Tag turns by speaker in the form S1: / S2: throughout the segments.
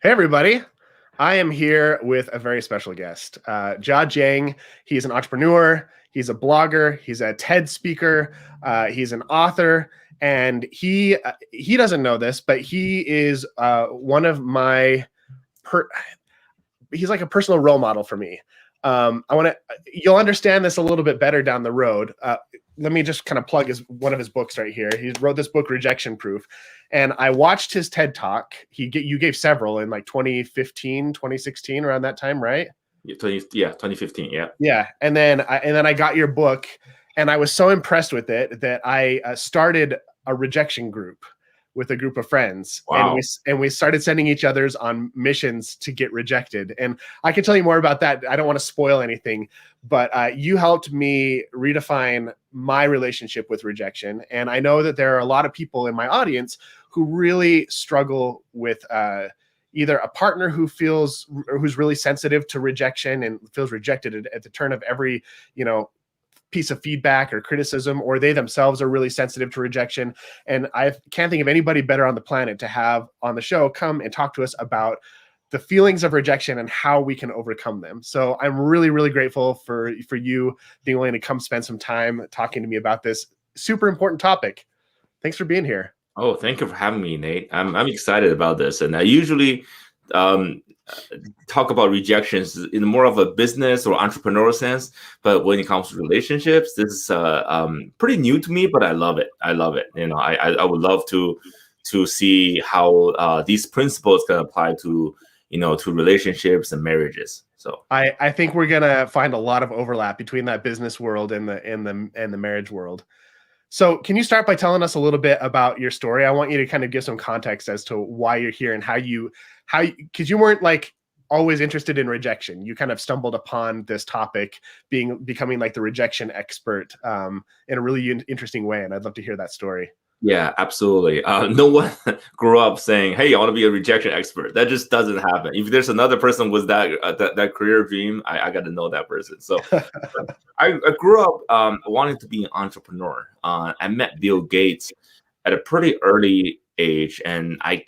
S1: Hey, everybody. I am here with a very special guest, Jia Jiang. He's an entrepreneur. He's a blogger. He's a TED speaker. He's an author. And he doesn't know this, but he is one of my he's like a personal role model for me. You'll understand this a little bit better down the road. Let me just kind of plug one of his books right here. He wrote this book, Rejection Proof. And I watched his TED Talk. You gave several in like 2015, 2016, around that time, right?
S2: 2015, yeah.
S1: Yeah. And then I got your book, and I was so impressed with it that I started a rejection group with a group of friends.
S2: Wow.
S1: And we started sending each other's on missions to get rejected. And I can tell you more about that. I don't want to spoil anything, but you helped me redefine my relationship with rejection. And I know that there are a lot of people in my audience who really struggle with either a partner who's really sensitive to rejection and feels rejected at the turn of every, piece of feedback or criticism, or they themselves are really sensitive to rejection. And I can't think of anybody better on the planet to have on the show come and talk to us about the feelings of rejection and how we can overcome them. So I'm really, really grateful for you being willing to come spend some time talking to me about this super important topic. Thanks for being here.
S2: Oh, thank you for having me, Nate. I'm excited about this. And I usually talk about rejections in more of a business or entrepreneurial sense, but when it comes to relationships, this is pretty new to me, but I love it. I would love to see how these principles can apply to relationships and marriages. So
S1: I think we're gonna find a lot of overlap between that business world and the marriage world. So can you start by telling us a little bit about your story? I want you to kind of give some context as to why you're here and because you weren't like always interested in rejection. You kind of stumbled upon this topic, becoming like the rejection expert in a really interesting way. And I'd love to hear that story.
S2: Yeah, absolutely. No one grew up saying, "Hey, I want to be a rejection expert." That just doesn't happen. If there's another person with that career dream, I got to know that person. So I grew up wanting to be an entrepreneur. I met Bill Gates at a pretty early age, and I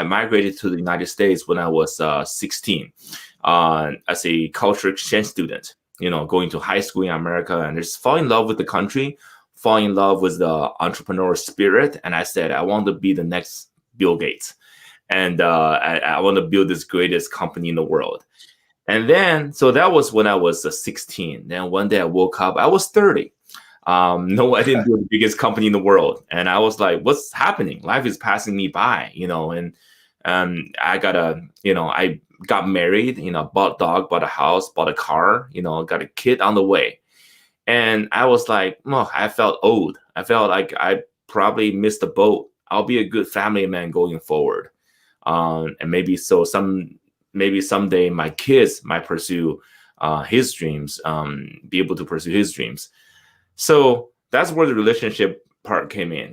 S2: migrated to the United States when I was 16 as a cultural exchange student. Going to high school in America, and just fall in love with the country. Fall in love with the entrepreneur spirit, and I said I want to be the next Bill Gates, and I want to build this greatest company in the world. And then, so that was when I was 16. Then one day I woke up, I was 30. No, I didn't build the biggest company in the world, and I was like, "What's happening? Life is passing me by," And I got married, bought a dog, bought a house, bought a car, got a kid on the way. And I was like, I felt old. I felt like I probably missed the boat. I'll be a good family man going forward. And maybe someday my kids might pursue his dreams, be able to pursue his dreams. So that's where the relationship part came in.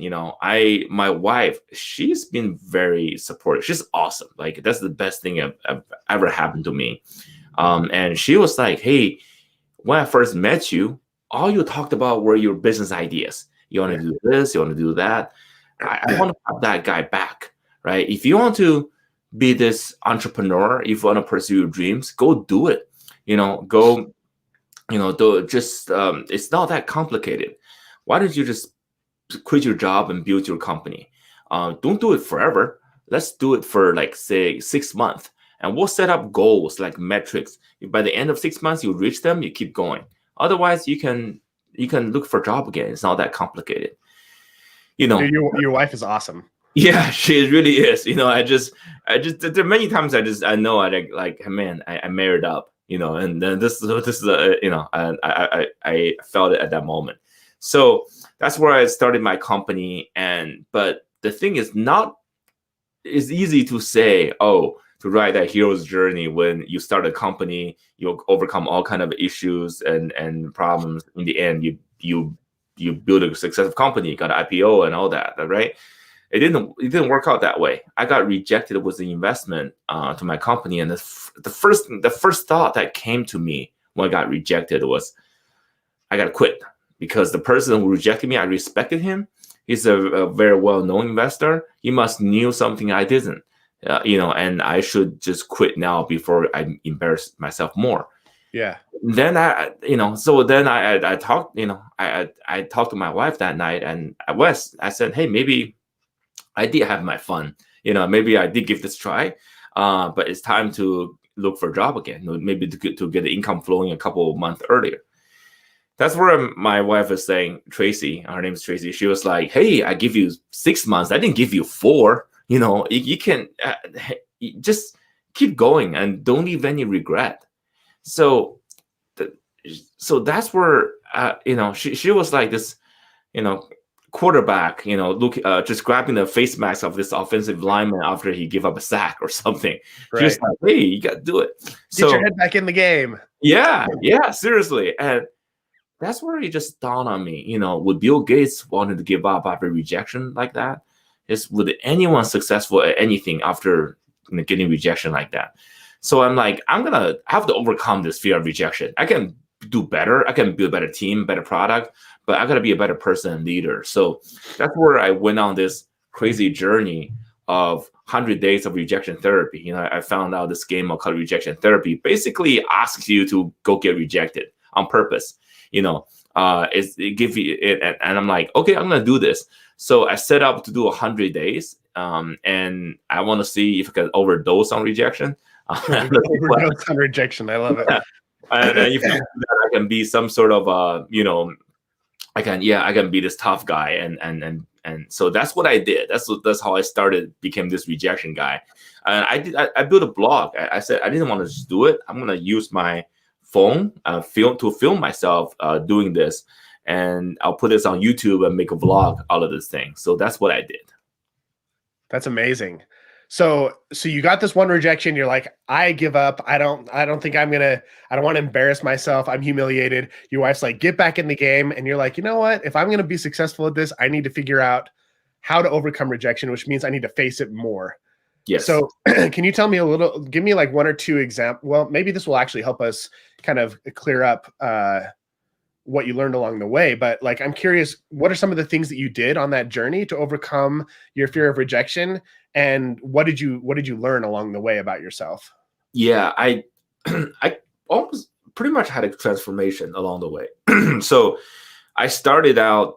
S2: My wife, she's been very supportive. She's awesome. Like, that's the best thing I've ever happened to me. And she was like, "Hey, when I first met you, all you talked about were your business ideas. You want to do this, you want to do that. I want to have that guy back, right? If you want to be this entrepreneur, if you want to pursue your dreams, go do it. It's not that complicated. Why don't you just quit your job and build your company? Don't do it forever. Let's do it for like, say, 6 months. And we'll set up goals like metrics. If by the end of 6 months, you reach them, you keep going. Otherwise, you can look for a job again. It's not that complicated.
S1: Dude, your wife is awesome.
S2: Yeah, she really is. There are many times I know I married up. And then this is I felt it at that moment. So that's where I started my company. But the thing is, it's easy to say, to write that hero's journey. When you start a company, you'll overcome all kind of issues and problems. In the end, you build a successful company, got an IPO and all that, right? It didn't work out that way. I got rejected with the investment to my company, and the first thought that came to me when I got rejected was, I gotta quit, because the person who rejected me, I respected him. He's a very well-known investor. He must knew something I didn't. and I should just quit now before I embarrass myself more.
S1: Yeah.
S2: Then so then I talked, I talked to my wife that night, and I said, hey, maybe I did have my fun, maybe I did give this a try, but it's time to look for a job again, maybe to get the income flowing a couple of months earlier. That's where my wife is saying, Tracy, her name is Tracy. She was like, hey, I give you 6 months. I didn't give you 4. You can just keep going and don't leave any regret. So, that's where, she was like this, quarterback, just grabbing the face mask of this offensive lineman after he gave up a sack or something. Right. She was like, hey, you got to do it.
S1: Get your head back in the game.
S2: Yeah, seriously. And that's where it just dawned on me, would Bill Gates wanted to give up after rejection like that? Would anyone successful at anything after getting rejection like that? So I'm like, I'm going to have to overcome this fear of rejection. I can do better. I can build a better team, better product, but I got to be a better person and leader. So that's where I went on this crazy journey of 100 days of rejection therapy. I found out this game called rejection therapy basically asks you to go get rejected on purpose. It give you it, and I'm like, okay, I'm gonna do this. So I set up to do 100 days, and I want to see if I can overdose on rejection.
S1: Overdose on rejection, I love it.
S2: Yeah. And if I can be some sort of I can be this tough guy, and so that's what I did. That's how I became this rejection guy. And I built a blog. I said I didn't want to just do it. I'm gonna use my phone film myself doing this, and I'll put this on YouTube and make a vlog out of this thing. So that's what I did.
S1: That's amazing. So you got this one rejection. You're like, I give up. I don't think I don't want to embarrass myself. I'm humiliated. Your wife's like, get back in the game. And you're like, you know what? If I'm going to be successful at this, I need to figure out how to overcome rejection, which means I need to face it more.
S2: Yes.
S1: So can you tell me give me like 1 or 2 examples? Well, maybe this will actually help us kind of clear up what you learned along the way. But like, I'm curious, what are some of the things that you did on that journey to overcome your fear of rejection? And what did you learn along the way about yourself?
S2: Yeah, I almost pretty much had a transformation along the way. So I started out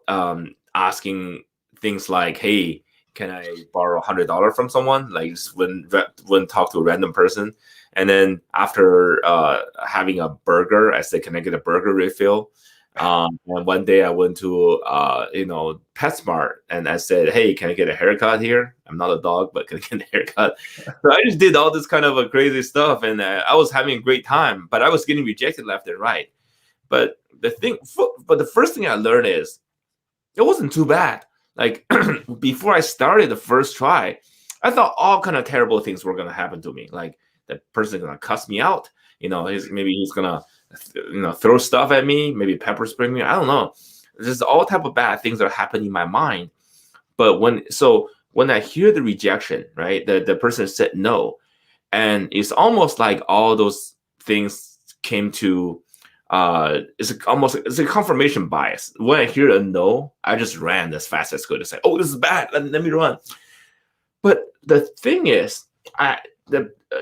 S2: asking things like, hey, can I borrow $100 from someone? Like when talk to a random person. And then after having a burger, I said, can I get a burger refill? And one day I went to PetSmart, and I said, hey, can I get a haircut here? I'm not a dog, but can I get a haircut? So I just did all this kind of crazy stuff, and I was having a great time, but I was getting rejected left and right. But the first thing I learned is it wasn't too bad. Like before I started the first try, I thought all kind of terrible things were going to happen to me. Like that person's going to cuss me out. Maybe he's going to throw stuff at me, maybe pepper spray me. I don't know. There's all type of bad things that are happening in my mind. But when I hear the rejection, right, the person said no, and it's almost like all those things came to it's a confirmation bias. When I hear a no, I just ran as fast as I could to say, oh, this is bad. Let me run. But the thing is,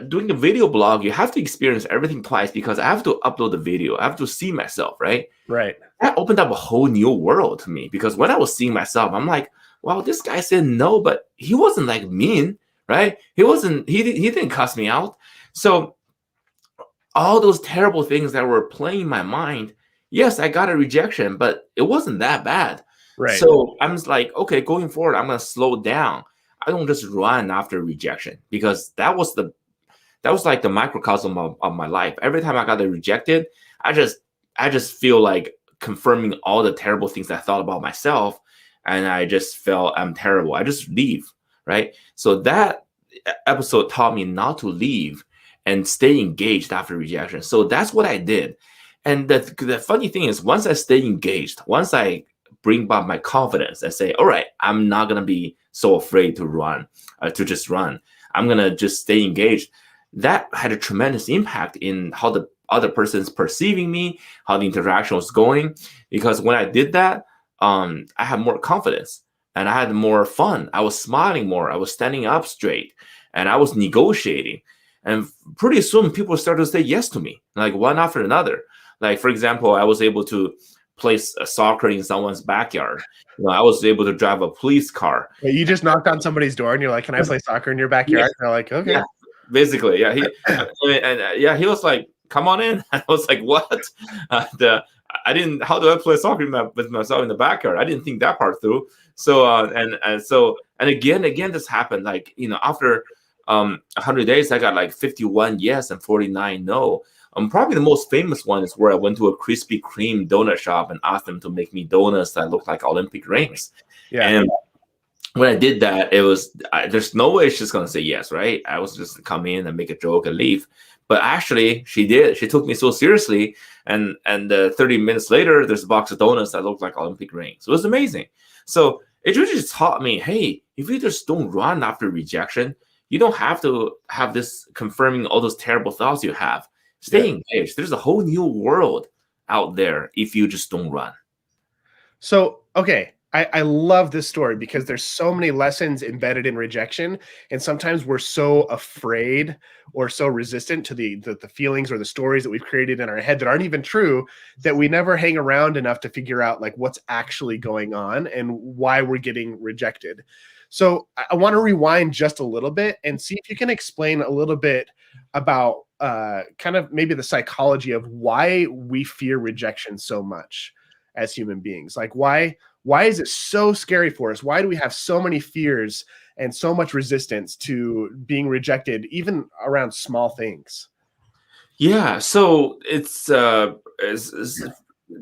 S2: doing the video blog, you have to experience everything twice because I have to upload the video. I have to see myself, right?
S1: Right.
S2: That opened up a whole new world to me because when I was seeing myself, I'm like, wow, this guy said no, but he wasn't like mean, right? He didn't cuss me out. So all those terrible things that were playing in my mind, yes, I got a rejection, but it wasn't that bad.
S1: Right.
S2: So I'm just like, okay, going forward, I'm going to slow down. I don't just run after rejection because that was like the microcosm of my life. Every time I got rejected, I just feel like confirming all the terrible things I thought about myself, and I just felt I'm terrible. I just leave, right? So that episode taught me not to leave and stay engaged after rejection. So that's what I did. And the funny thing is, once I stay engaged, once I bring back my confidence and say, all right, I'm not going to be so afraid to just run. I'm going to just stay engaged. That had a tremendous impact in how the other person's perceiving me, how the interaction was going. Because when I did that, I had more confidence and I had more fun. I was smiling more. I was standing up straight. and I was negotiating. And pretty soon people started to say yes to me, like one after another. Like, for example, I was able to place a soccer in someone's backyard. I was able to drive a police car.
S1: You just knocked on somebody's door and you're like, "Can I play soccer in your backyard?"
S2: Yeah.
S1: And they're like, "Okay."
S2: Yeah, basically, yeah. He was like, "Come on in." I was like, "What?" I didn't. How do I play soccer with myself in the backyard? I didn't think that part through. So and again, this happened. Like, after 100 days, I got like 51 yes and 49 no. Probably the most famous one is where I went to a Krispy Kreme donut shop and asked them to make me donuts that look like Olympic rings.
S1: Yeah.
S2: And when I did that, there's no way she's gonna say yes, right? I was just come in and make a joke and leave. But actually, she did. She took me so seriously, and 30 minutes later, there's a box of donuts that look like Olympic rings. It was amazing. So it really just taught me, hey, if you just don't run after rejection, you don't have to have this confirming all those terrible thoughts you have. Stay engaged. There's a whole new world out there if you just don't run.
S1: So, okay, I love this story because there's so many lessons embedded in rejection. And sometimes we're so afraid or so resistant to the feelings or the stories that we've created in our head that aren't even true, that we never hang around enough to figure out like what's actually going on and why we're getting rejected. So I want to rewind just a little bit and see if you can explain a little bit about kind of maybe the psychology of why we fear rejection so much as human beings. Like why is it so scary for us? Why do we have so many fears and so much resistance to being rejected, even around small things?
S2: Yeah, so it's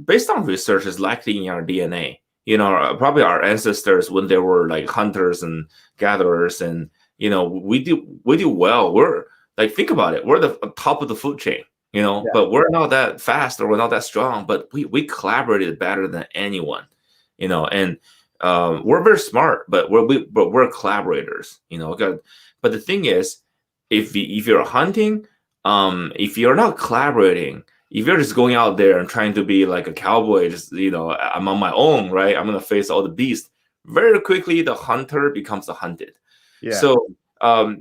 S2: based on research, is likely in our DNA. Probably our ancestors, when they were like hunters and gatherers, and we do well. We're like, think about it. We're the top of the food chain, but we're not that fast or we're not that strong. But we collaborated better than anyone, and we're very smart, but we're collaborators, But the thing is, if you're hunting, if you're not collaborating, if you're just going out there and trying to be like a cowboy, just I'm on my own, right? I'm gonna face all the beasts. Very quickly, the hunter becomes the hunted.
S1: Yeah.
S2: So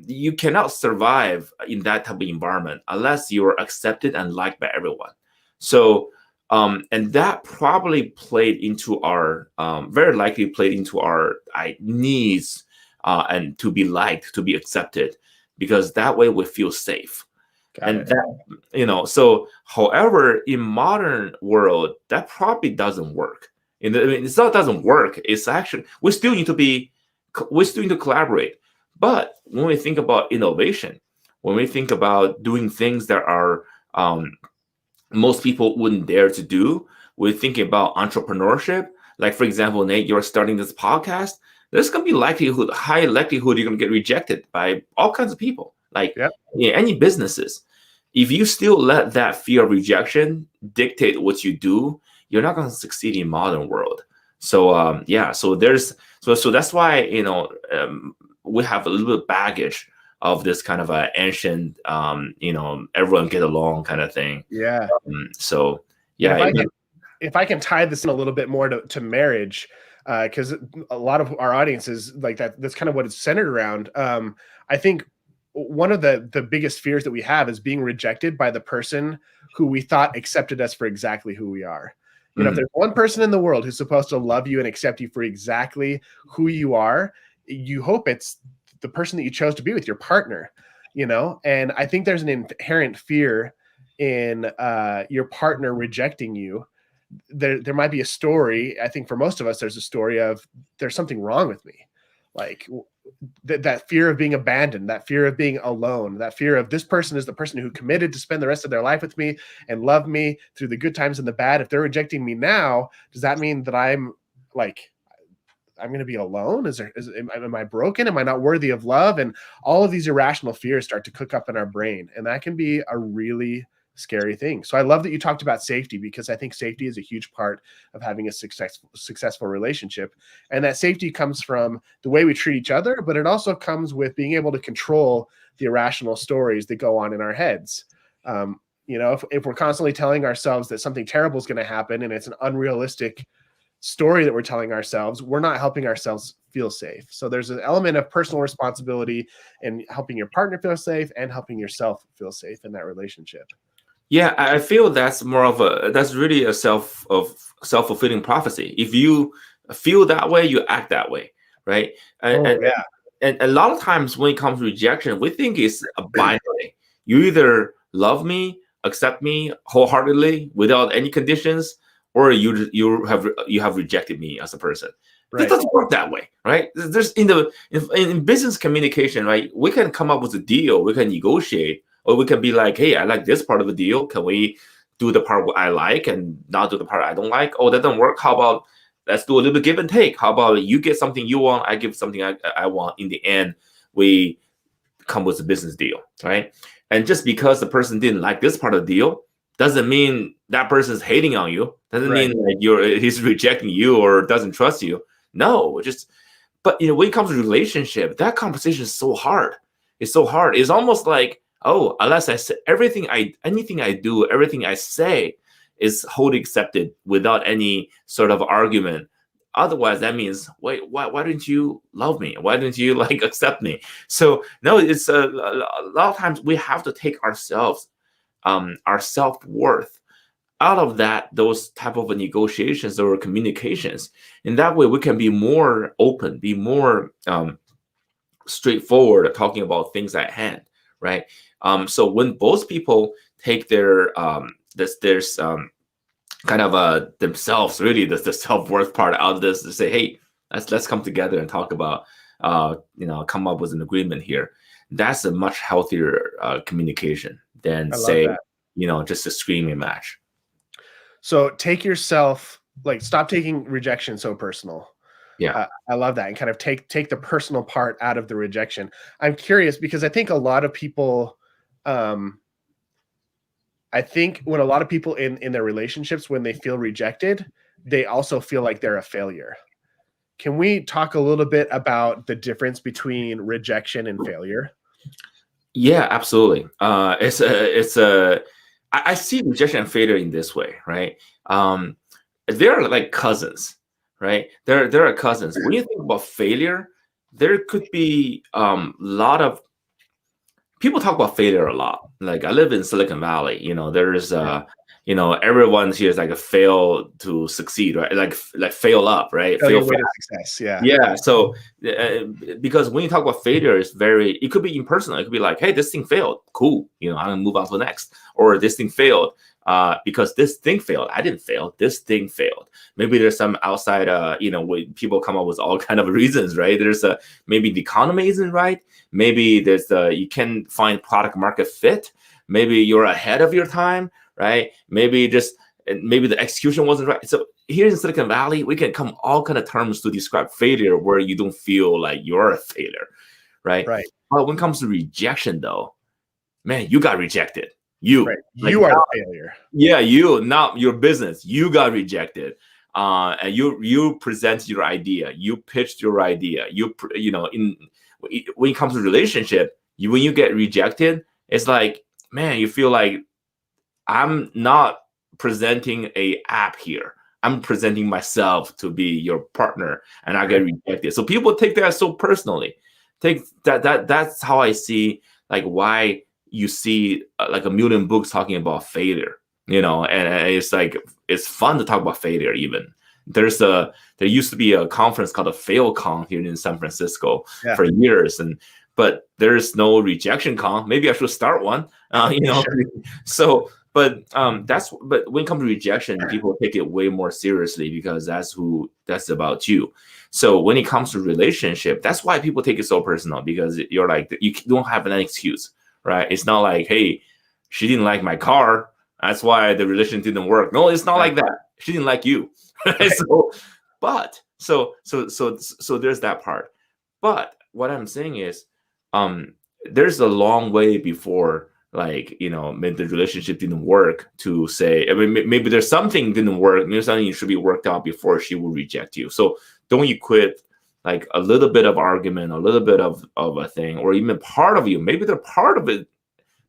S2: you cannot survive in that type of environment unless you are accepted and liked by everyone. So and that probably played into our very likely played into our needs and to be liked, to be accepted, because that way we feel safe. So however, in modern world, that probably doesn't work. It's not doesn't work. It's actually, we still need to collaborate. But when we think about innovation, when we think about doing things that are most people wouldn't dare to do, we're thinking about entrepreneurship. Like, for example, Nate, you're starting this podcast. There's going to be high likelihood you're going to get rejected by all kinds of people. Like any businesses. If you still let that fear of rejection dictate what you do, you're not going to succeed in modern world. So so that's why we have a little bit of baggage of this kind of ancient everyone get along kind of thing.
S1: Yeah.
S2: If
S1: I can tie this in a little bit more to marriage, because a lot of our audience is like that's kind of what it's centered around. I think one of the biggest fears that we have is being rejected by the person who we thought accepted us for exactly who we are. If there's one person in the world who's supposed to love you and accept you for exactly who you are, you hope it's the person that you chose to be with, your partner, and I think there's an inherent fear in your partner rejecting you. There might be a story. I think for most of us, there's a story of there's something wrong with me. Like that fear of being abandoned, that fear of being alone, that fear of this person is the person who committed to spend the rest of their life with me and love me through the good times and the bad. If they're rejecting me now, does that mean that I'm going to be alone? Am I broken? Am I not worthy of love? And all of these irrational fears start to cook up in our brain. And that can be a really scary thing. So I love that you talked about safety, because I think safety is a huge part of having a successful relationship. And that safety comes from the way we treat each other, but it also comes with being able to control the irrational stories that go on in our heads. If we're constantly telling ourselves that something terrible is going to happen and it's an unrealistic story that we're telling ourselves, we're not helping ourselves feel safe. So there's an element of personal responsibility in helping your partner feel safe and helping yourself feel safe in that relationship.
S2: Yeah, I feel that's really a self-fulfilling prophecy. If you feel that way, you act that way, right? And a lot of times when it comes to rejection, we think it's a binary. You either love me, accept me wholeheartedly without any conditions, or you have rejected me as a person. Right. It doesn't work that way, right? There's in business communication, right? We can come up with a deal, we can negotiate, or we can be like, hey, I like this part of the deal. Can we do the part I like and not do the part I don't like? Oh, that doesn't work. How about let's do a little bit give and take? How about you get something you want, I give something I want. In the end, we come with a business deal, right? And just because the person didn't like this part of the deal doesn't mean that person's hating on you. Doesn't mean like he's rejecting you or doesn't trust you. No, but when it comes to relationship, that conversation is so hard. It's so hard. It's almost like, oh, unless I say anything I do, everything I say is wholly accepted without any sort of argument. Otherwise, that means, wait, why didn't you love me? Why didn't you accept me? So no, it's a lot of times we have to take ourselves, our self-worth out of those type of negotiations or communications. In that way, we can be more open, be more straightforward talking about things at hand, right? So when both people take their kind of themselves, really the self-worth part out of this, to say, hey, let's come together and talk about come up with an agreement here. That's a much healthier communication than just a screaming match.
S1: So take yourself, stop taking rejection so personal.
S2: Yeah.
S1: I love that. And kind of take the personal part out of the rejection. I'm curious because I think a lot of people, I think when a lot of people in their relationships, when they feel rejected, they also feel like they're a failure. Can we talk a little bit about the difference between rejection and failure?
S2: Yeah, absolutely. I see rejection and failure in this way, right? They're like cousins, right? There are cousins. When you think about failure, there could be a lot of people talk about failure a lot. Like I live in Silicon Valley, there's everyone here is like a fail to succeed, right? Like fail up, right?
S1: Fail way to success, yeah.
S2: Yeah. So because when you talk about failure, it could be impersonal. It could be like, hey, this thing failed. Cool. I'm gonna move on to the next. Or this thing failed because this thing failed. I didn't fail. This thing failed. Maybe there's some outside, when people come up with all kind of reasons, right? There's maybe the economy isn't right. Maybe there's you can't find product market fit. Maybe you're ahead of your time, right? Maybe the execution wasn't right. So here in Silicon Valley, we can come all kind of terms to describe failure where you don't feel like you're a failure, right?
S1: Right.
S2: But when it comes to rejection, though, man, you got rejected. You
S1: are a failure.
S2: Yeah, not your business. You got rejected. And you present your idea. You pitched your idea. When it comes to relationship, when you get rejected, it's like, man, you feel like I'm not presenting a app here. I'm presenting myself to be your partner, and I get rejected. So people take that so personally. That's how I see why you see like a million books talking about failure. And it's like it's fun to talk about failure. Even there used to be a conference called a FailCon here in San Francisco for years, but there's no rejection con. Maybe I should start one. So. But when it comes to rejection, people take it way more seriously because that's about you. So when it comes to relationship, that's why people take it so personal, because you're like, you don't have an excuse, right? It's not like, hey, she didn't like my car, that's why the relationship didn't work. No, it's not like that. She didn't like you. Right? So there's that part. But what I'm saying is, there's a long way before. Maybe the relationship didn't work to say, maybe there's something didn't work. Maybe something should be worked out before she will reject you. So don't equate like a little bit of argument, a little bit of a thing, or even part of you. Maybe they're part of it.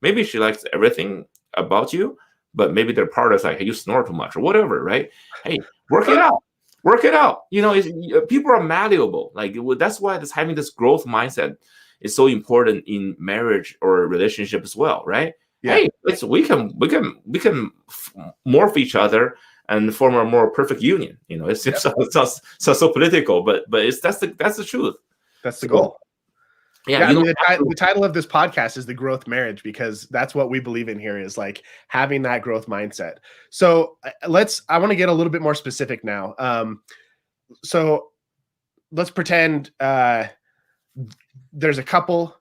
S2: Maybe she likes everything about you, but maybe they're part of like, hey, you snore too much or whatever, right? Hey, work it out. work it out. People are malleable. Like that's why having this growth mindset is so important in marriage or relationship as well, right?
S1: Yeah.
S2: Hey, we can morph each other and form a more perfect union. It seems so political, but that's the truth.
S1: That's the goal.
S2: Yeah,
S1: I mean, the title of this podcast is The Growth Marriage, because that's what we believe in here, is like having that growth mindset. So I want to get a little bit more specific now. So let's pretend there's a couple,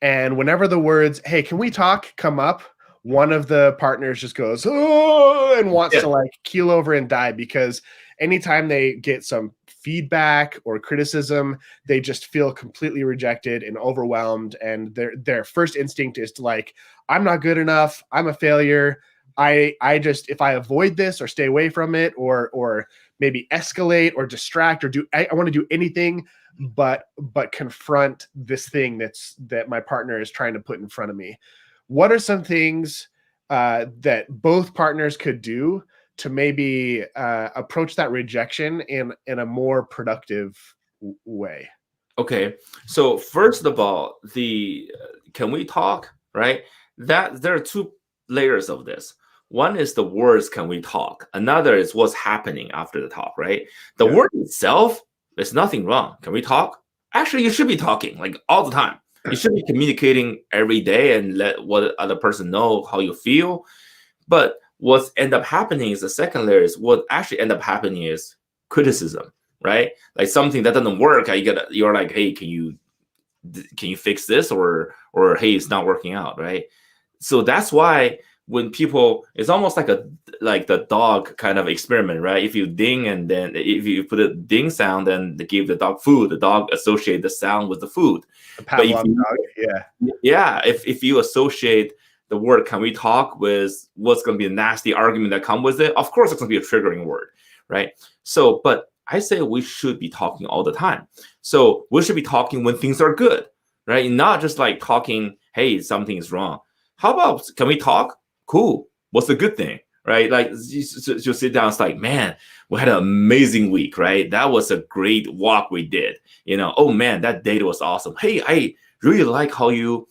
S1: and whenever the words, "Hey, can we talk?" come up, one of the partners just goes, "Oh," and wants to like keel over and die, because anytime they get some feedback or criticism, they just feel completely rejected and overwhelmed. And their first instinct is to like, I'm not good enough. I'm a failure. I just, if I avoid this or stay away from it, or maybe escalate or distract or I want to do anything but confront this thing that my partner is trying to put in front of me. What are some things that both partners could do to maybe approach that rejection in a more productive way?
S2: Okay, so first of all, can we talk, right? That there are two layers of this. One is the words, can we talk? Another is what's happening after the talk, right? The word itself, there's nothing wrong. Can we talk? Actually, you should be talking like all the time. You should be communicating every day and let what other person know how you feel. But what end up happening is the second layer is what actually end up happening is criticism, right? Like something that doesn't work. You're like, hey, can you fix this? Or hey, it's not working out, right? So that's why when people, it's almost like the dog kind of experiment, right? If you ding, and then if you put a ding sound, then they give the dog food, the dog associate the sound with the food.
S1: The Pavlov dog,
S2: yeah. If you associate the word "can we talk" with what's going to be a nasty argument that comes with it, of course it's going to be a triggering word, right? So, but I say we should be talking all the time. So we should be talking when things are good, right? Not just like talking, hey, something is wrong. How about, can we talk? Cool. What's the good thing, right? Like you sit down, it's like, man, we had an amazing week, right? That was a great walk we did. Oh man, that date was awesome. Hey, I really like how you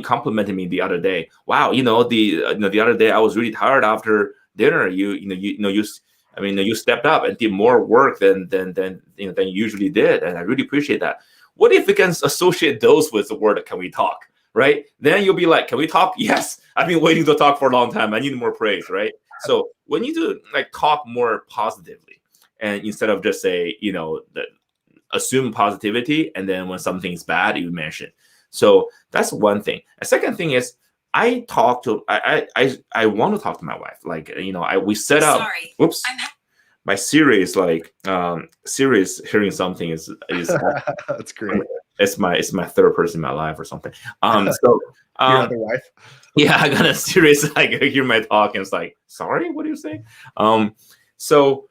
S2: complimented me the other day. Wow, the other day I was really tired after dinner. You stepped up and did more work than you usually did, and I really appreciate that. What if we can associate those with the word "can we talk"? Right? Then you'll be like, can we talk? Yes. I've been waiting to talk for a long time. I need more praise, right? So we need to like talk more positively, and instead of just say, assume positivity, and then when something's bad, you mention. So that's one thing. A second thing is I want to talk to my wife. Like, we set up.
S3: Sorry.
S2: Whoops. My Siri is like, Siri is hearing something is
S1: that's great.
S2: It's my third person in my life or something.
S1: Your other wife.
S2: Yeah, I got a serious like I hear my talk and it's like, sorry, what are you saying? So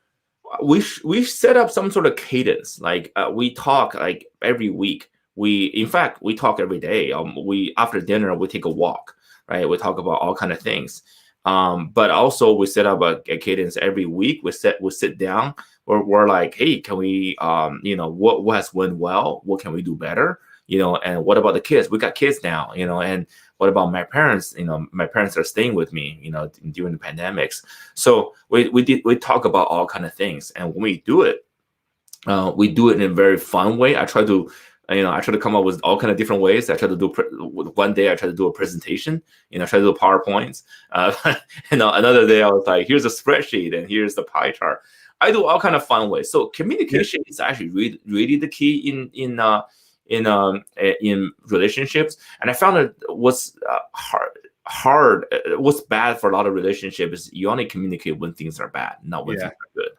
S2: we set up some sort of cadence. Like we talk like every week. In fact we talk every day. We after dinner we take a walk, right? We talk about all kind of things. But also we set up a cadence every week. We sit down. We're like, hey, can we, what has went well? What can we do better? And what about the kids? We got kids now, and what about my parents? My parents are staying with me, during the pandemics. So we talk about all kind of things. And when we do it in a very fun way. I try to come up with all kind of different ways. I try to do one day. I try to do a presentation. I try to do PowerPoints. Another day I was like, here's a spreadsheet and here's the pie chart. I do all kind of fun ways. So communication is actually really the key in relationships. And I found that what's hard, what's bad for a lot of relationships is you only communicate when things are bad, not when things are good.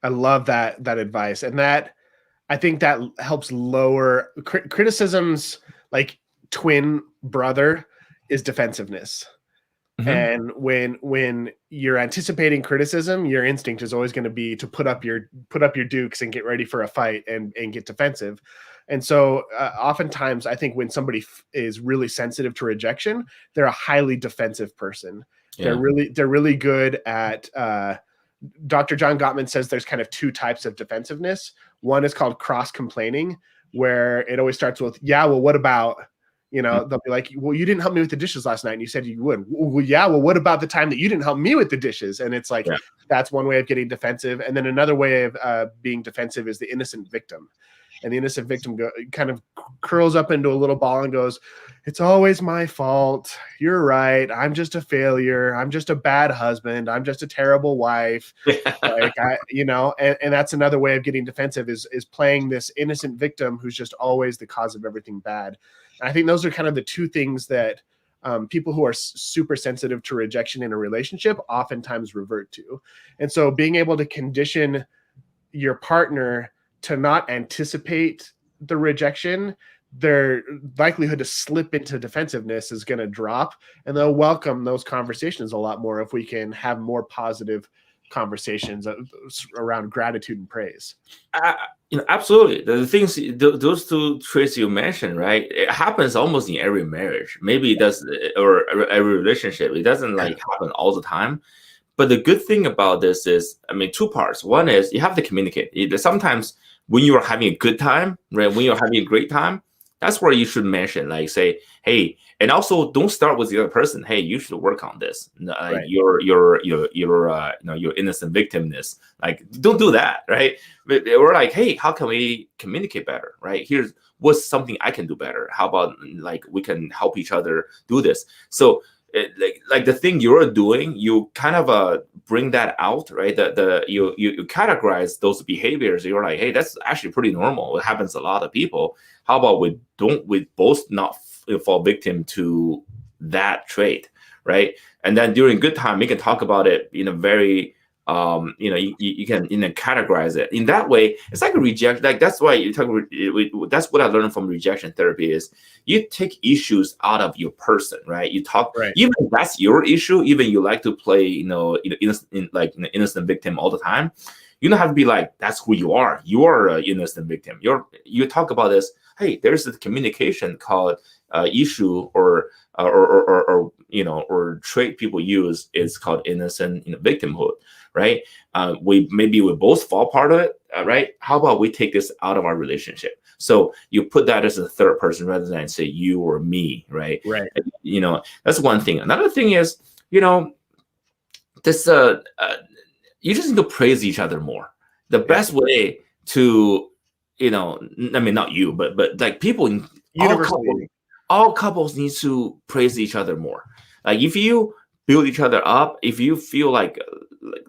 S1: I love that advice, and that I think that helps lower criticism's like twin brother is defensiveness. Mm-hmm. And when you're anticipating criticism, your instinct is always going to be to put up your dukes and get ready for a fight and get defensive. And so oftentimes I think when somebody is really sensitive to rejection, they're a highly defensive person. Yeah. They're really good at Dr. John Gottman says there's kind of two types of defensiveness. One is called cross-complaining, where it always starts with, yeah, well, what about, they'll be like, well, you didn't help me with the dishes last night and you said you would. Well, yeah, well, what about the time that you didn't help me with the dishes? And it's like, that's one way of getting defensive. And then another way of being defensive is the innocent victim. And the innocent victim kind of curls up into a little ball and goes, it's always my fault. You're right. I'm just a failure. I'm just a bad husband. I'm just a terrible wife. And that's another way of getting defensive is playing this innocent victim who's just always the cause of everything bad. And I think those are kind of the two things that people who are super sensitive to rejection in a relationship oftentimes revert to. And so being able to condition your partner to not anticipate the rejection, their likelihood to slip into defensiveness is going to drop, and they'll welcome those conversations a lot more if we can have more positive conversations around gratitude and praise.
S2: Absolutely. The things, those two traits you mentioned, right? It happens almost in every marriage. Maybe it does, or every relationship. It doesn't happen all the time. But the good thing about this is, two parts. One is you have to communicate. Sometimes when you are having a good time, right? When you're having a great time, that's where you should mention, say, hey, and also don't start with the other person. Hey, you should work on this.
S1: Right.
S2: Your innocent victimness. Don't do that, right? But we're like, hey, how can we communicate better, right? Here's what's something I can do better. How about we can help each other do this? So like the thing you're doing, you kind of bring that out, right? You categorize those behaviors. You're like, hey, that's actually pretty normal. It happens to a lot of people. How about we both not fall victim to that trait, right? And then during good time, we can talk about it in a very you can categorize it in that way. It's like a rejection. That's why you talk. That's what I learned from rejection therapy is you take issues out of your person, right? You talk, even if that's your issue, even you like to play, innocent victim all the time. You don't have to be like, that's who you are. You are an innocent victim. You talk about this. Hey, there's a communication called issue or trait people use. It's called innocent victimhood. Right? We both fall part of it, right? How about we take this out of our relationship? So you put that as a third person rather than say you or me, right?
S1: Right.
S2: That's one thing. Another thing is, this you just need to praise each other more. The best way to, not you, but like people in all couples need to praise each other more. Like if you build each other up, if you feel like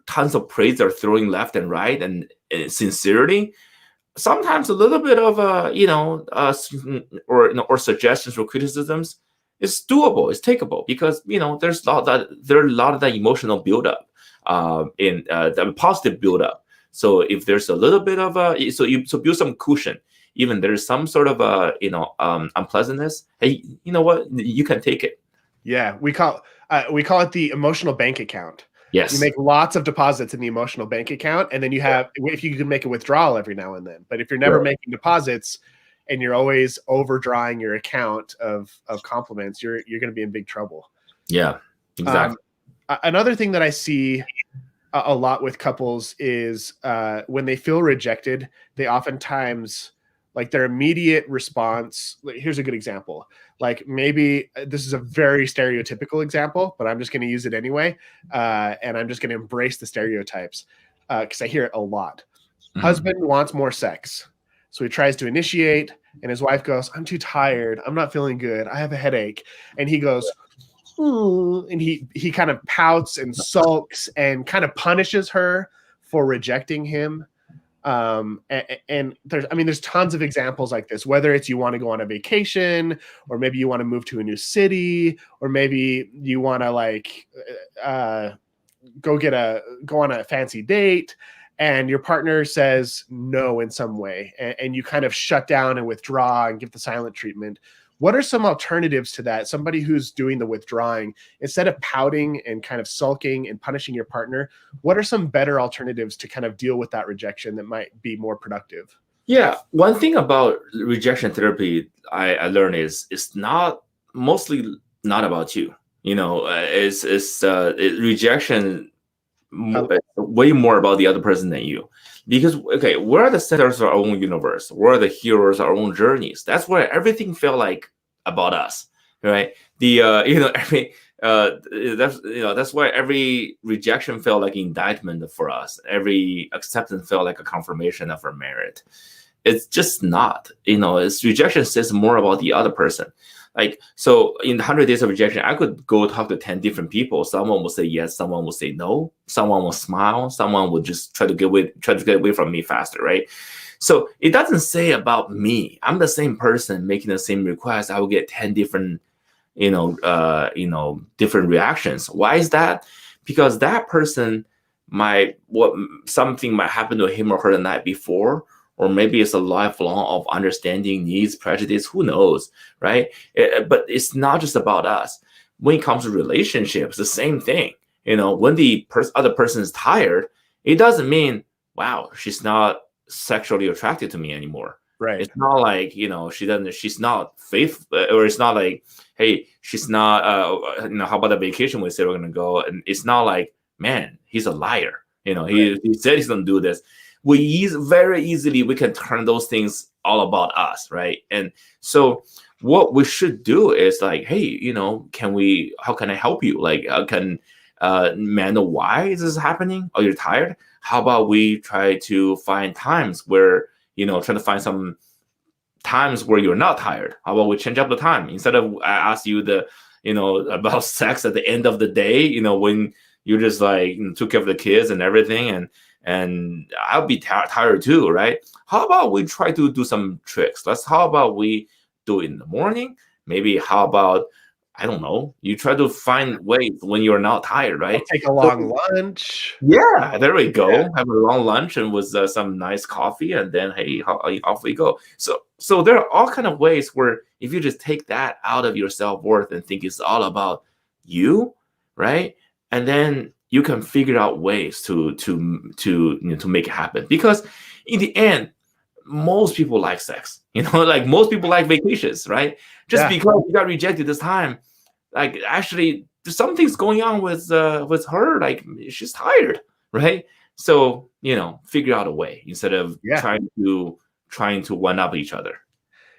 S2: tons of praise are throwing left and right and sincerity, sometimes a little bit of or suggestions or criticisms is doable, it's takeable, because there are a lot of that emotional buildup in the positive buildup. So if there's a little bit of so build some cushion, even there's some sort of unpleasantness. Hey, you know what? You can take it.
S1: Yeah, we call it the emotional bank account.
S2: Yes.
S1: You make lots of deposits in the emotional bank account, and then you have, if you can make a withdrawal every now and then. But if you're never making deposits and you're always overdrawing your account of compliments, you're going to be in big trouble.
S2: Yeah, exactly.
S1: Another thing that I see a lot with couples is when they feel rejected, they oftentimes, their immediate response. Here's a good example. Maybe this is a very stereotypical example, but I'm just going to use it anyway. And I'm just going to embrace the stereotypes because I hear it a lot. Mm-hmm. Husband wants more sex. So he tries to initiate and his wife goes, I'm too tired. I'm not feeling good. I have a headache. And he goes, and he kind of pouts and sulks and kind of punishes her for rejecting him. And there's tons of examples like this, whether it's you want to go on a vacation, or maybe you want to move to a new city, or maybe you want to go on a fancy date, and your partner says no in some way, and you kind of shut down and withdraw and give the silent treatment. What are some alternatives to that? Somebody who's doing the withdrawing, instead of pouting and kind of sulking and punishing your partner, what are some better alternatives to kind of deal with that rejection that might be more productive?
S2: Yeah. One thing about rejection therapy I learned is it's mostly not about you. It's rejection. It's way more about the other person than you. Because, okay, we're the centers of our own universe. We're the heroes of our own journeys. That's where everything felt like about us, right? Every that's why every rejection felt like indictment for us. Every acceptance felt like a confirmation of our merit. It's just not. It's rejection says more about the other person. Like, so in the 100 days of rejection, I could go talk to 10 different people. Someone will say yes, someone will say no, someone will smile, someone will just try to get away from me faster, right? So it doesn't say about me. I'm the same person making the same request. I will get 10 different, different reactions. Why is that? Because that person something might happen to him or her the night before, or maybe it's a lifelong of understanding needs, prejudice, who knows, right? But it's not just about us. When it comes to relationships, the same thing. When the other person is tired, it doesn't mean, wow, she's not sexually attracted to me anymore.
S1: Right.
S2: It's not like, she's not faithful, or it's not like, hey, she's not, how about the vacation we said we're going to go? And it's not like, man, he's a liar. He said he's going to do this. Very easily we can turn those things all about us, right? And so what we should do is like, hey, how can I help you? Like, man, know why is this happening? Oh, you're tired? How about we try to find times where, try to find some times where you're not tired. How about we change up the time? Instead of I ask you about sex at the end of the day, when you just like took care of the kids and everything, and I'll be tired too, right? How about we try to do some tricks? How about we do it in the morning? Maybe how about, I don't know, you try to find ways when you're not tired, right?
S1: Take a long lunch.
S2: Yeah, there we go. Yeah. Have a long lunch and with some nice coffee, and then, hey, off we go. So there are all kind of ways where if you just take that out of your self-worth and think it's all about you, right? And then you can figure out ways to make it happen. Because in the end, most people like sex, like most people like vacations, right? Just because you got rejected this time, like actually something's going on with her, like she's tired, right? So figure out a way instead of trying to one up each other.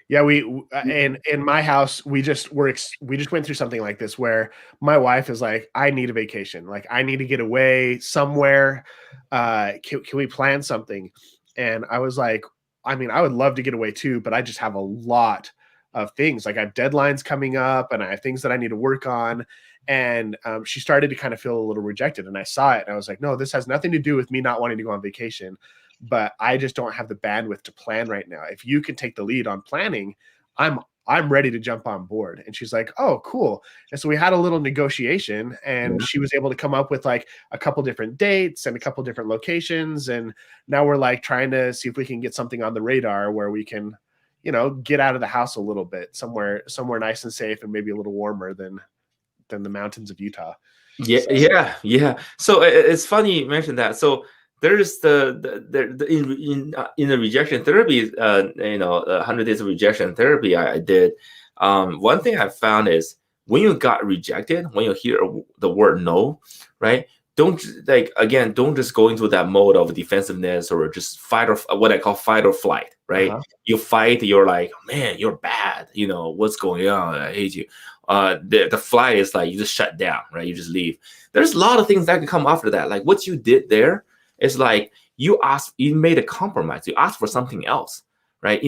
S1: Yeah, and in my house, we just went through something like this where my wife is like, I need a vacation. Like, I need to get away somewhere. Can we plan something? And I was like, I mean, I would love to get away too, but I just have a lot of things. Like, I have deadlines coming up and I have things that I need to work on. And she started to kind of feel a little rejected. And I saw it and I was like, no, this has nothing to do with me not wanting to go on vacation, but I just don't have the bandwidth to plan right now. If you can take the lead on planning, I'm ready to jump on board. And she's like, oh, cool. And so we had a little negotiation, and she was able to come up with like a couple different dates and a couple different locations. And now we're like trying to see if we can get something on the radar where we can, get out of the house a little bit, somewhere nice and safe and maybe a little warmer than the mountains of Utah.
S2: Yeah. So it's funny you mentioned that. So there's in the rejection therapy, 100 days of rejection therapy I did. One thing I found is when you got rejected, when you hear the word no, right? Don't just go into that mode of defensiveness or just what I call fight or flight, right? Uh-huh. You fight, you're like, man, you're bad. What's going on? I hate you. The flight is like you just shut down, right? You just leave. There's a lot of things that can come after that. Like what you did there. It's like you made a compromise. You asked for something else, right?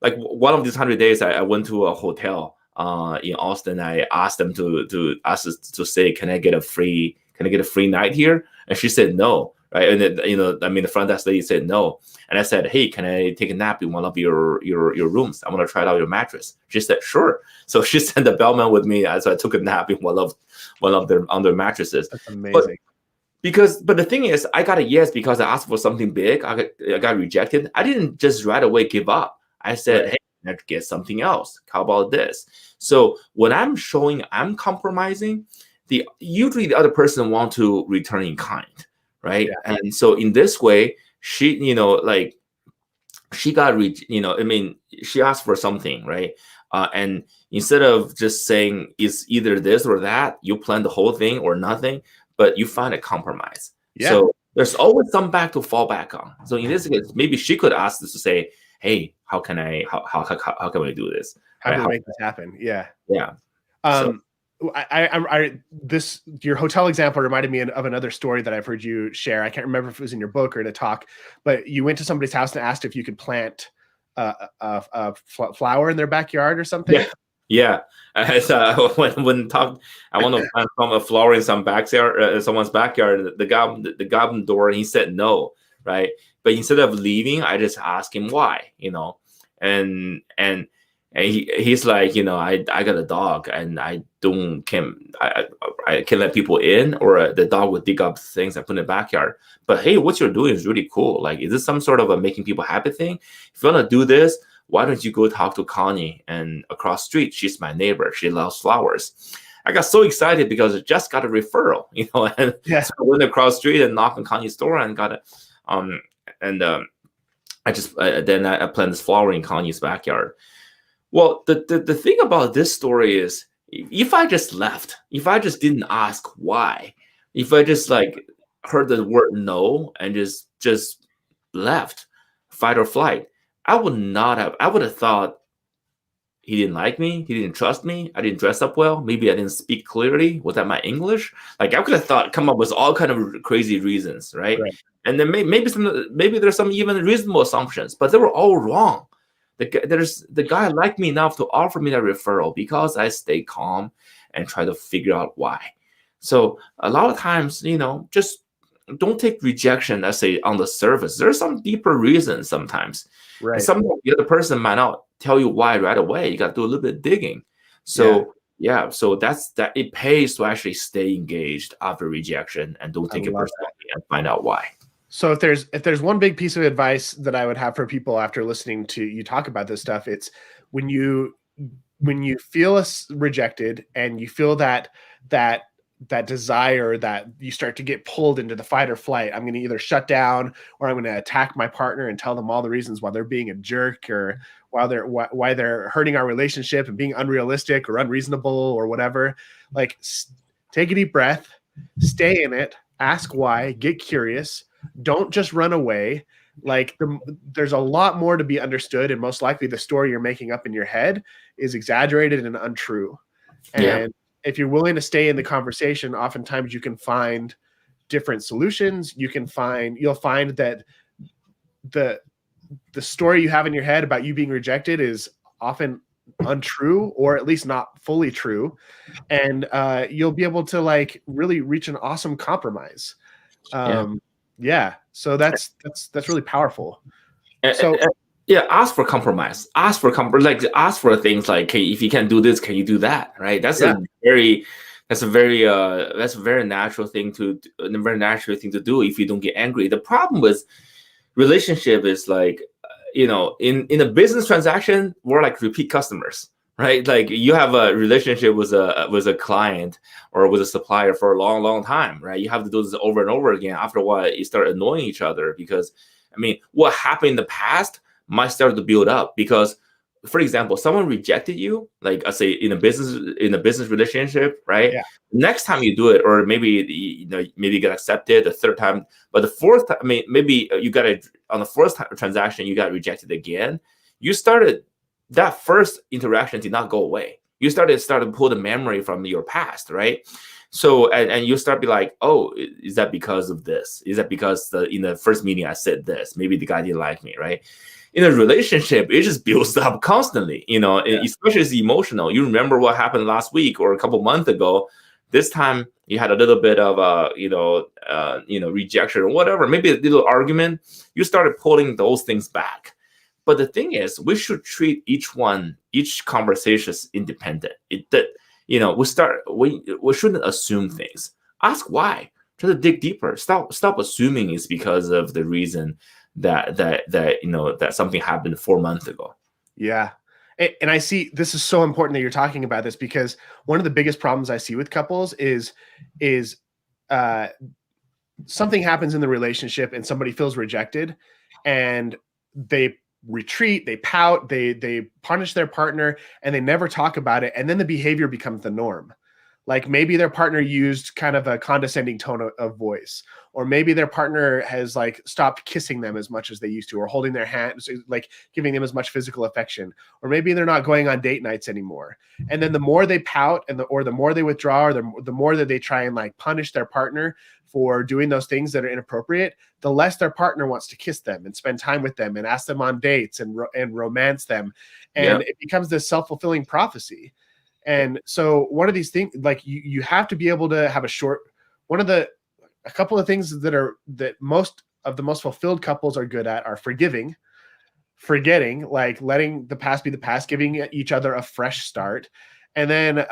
S2: Like one of these 100 days, I went to a hotel in Austin. I asked them to say, can I get a free night here? And she said no, right? And then, the front desk lady said no. And I said, hey, can I take a nap in one of your rooms? I want to try out your mattress. She said, sure. So she sent the bellman with me. So I took a nap in one of their mattresses.
S1: That's amazing.
S2: But the thing is, I got a yes because I asked for something big. I got rejected. I didn't just right away give up. I said, hey, let's get something else. How about this? So when I'm showing I'm compromising, usually the other person want to return in kind, right? Yeah. And so in this way, she, she got, she asked for something, right? And instead of just saying it's either this or that, you plan the whole thing or nothing. But you find a compromise.
S1: Yeah.
S2: So there's always some back to fall back on. So in this case, maybe she could ask us to say, "Hey, how can can we do this?"
S1: How
S2: Right?
S1: can we make this happen? Yeah.
S2: Yeah. So
S1: Um, this your hotel example reminded me of another story that I've heard you share. I can't remember if it was in your book or in a talk, but you went to somebody's house and asked if you could plant flower in their backyard or something.
S2: yeah, yeah. As I want to plant from a flower in someone's backyard. The guy opened the door and he said no, right? But instead of leaving, I just asked him why, and and he's like, I got a dog and I don't can I can let people in, or the dog would dig up things and put in the backyard. But hey, what you're doing is really cool. Like, is this some sort of a making people happy thing? If you want to do this, why don't you go talk to Connie and across street? She's my neighbor. She loves flowers. I got so excited because I just got a referral, and
S1: Yeah.
S2: so I went across street and knocked on Connie's door and got it. And I just then I planted this flower in Connie's backyard. Well, the thing about this story is, if I just left, if I just didn't ask why, if I just like heard the word no and just left, fight or flight, I would have thought he didn't like me, he didn't trust me, I didn't dress up well, maybe I didn't speak clearly, was that my English? Like, I could have come up with all kind of crazy reasons, right?
S1: Right.
S2: And then maybe there's some even reasonable assumptions, but they were all wrong. The guy liked me enough to offer me that referral because I stay calm and try to figure out why. So a lot of times, just don't take rejection as on the surface. There's some deeper reasons sometimes. And
S1: Right.
S2: sometimes the other person might not tell you why right away. You got to do a little bit of digging. So so that's that. It pays to actually stay engaged after rejection and don't take it personally and find out why.
S1: So if there's one big piece of advice that I would have for people after listening to you talk about this stuff, it's when you feel rejected and you feel that desire that you start to get pulled into the fight or flight. I'm going to either shut down or I'm going to attack my partner and tell them all the reasons why they're being a jerk or why they're hurting our relationship and being unrealistic or unreasonable or whatever. Like, take a deep breath, stay in it, ask why, get curious. Don't just run away. Like, there's a lot more to be understood, and most likely the story you're making up in your head is exaggerated and untrue. And if you're willing to stay in the conversation, oftentimes you can find different solutions. You'll find that the story you have in your head about you being rejected is often untrue, or at least not fully true. And you'll be able to really reach an awesome compromise. So that's really powerful. So
S2: ask for compromise. Ask for ask for things like, hey, if you can do this, can you do that? Right? That's a very natural thing to do if you don't get angry. The problem with relationship is in a business transaction, we're like repeat customers. Right, like you have a relationship with a client or with a supplier for a long, long time, right? You have to do this over and over again. After a while, you start annoying each other because, what happened in the past might start to build up. Because, for example, someone rejected you, like I say in a business relationship, right?
S1: Yeah.
S2: Next time you do it, or maybe you get accepted the third time, but the fourth time, maybe you got it on the first transaction, you got rejected again. You started. That first interaction did not go away. You started to pull the memory from your past, right? So and you start be like, oh, is that because of this? Is that because in the first meeting I said this? Maybe the guy didn't like me, right? In a relationship, it just builds up constantly, especially as emotional. You remember what happened last week or a couple months ago. This time you had a little bit of rejection or whatever, maybe a little argument. You started pulling those things back. But the thing is, we should treat each conversation as independent. We shouldn't assume things. Ask why. Try to dig deeper. Stop assuming it's because of the reason that something happened 4 months ago.
S1: Yeah. And I see this is so important that you're talking about this, because one of the biggest problems I see with couples is something happens in the relationship and somebody feels rejected and they retreat, they pout, they punish their partner, and they never talk about it. And then the behavior becomes the norm. Like maybe their partner used kind of a condescending tone of voice, or maybe their partner has like stopped kissing them as much as they used to, or holding their hands, like giving them as much physical affection, or maybe they're not going on date nights anymore. And then the more they pout or the more they withdraw, or the more that they try and like punish their partner for doing those things that are inappropriate, the less their partner wants to kiss them and spend time with them and ask them on dates and romance them. And it becomes this self-fulfilling prophecy. And so one of these things, like you have to be able to have a couple of things that most of the most fulfilled couples are good at are forgiving, forgetting, like letting the past be the past, giving each other a fresh start, and then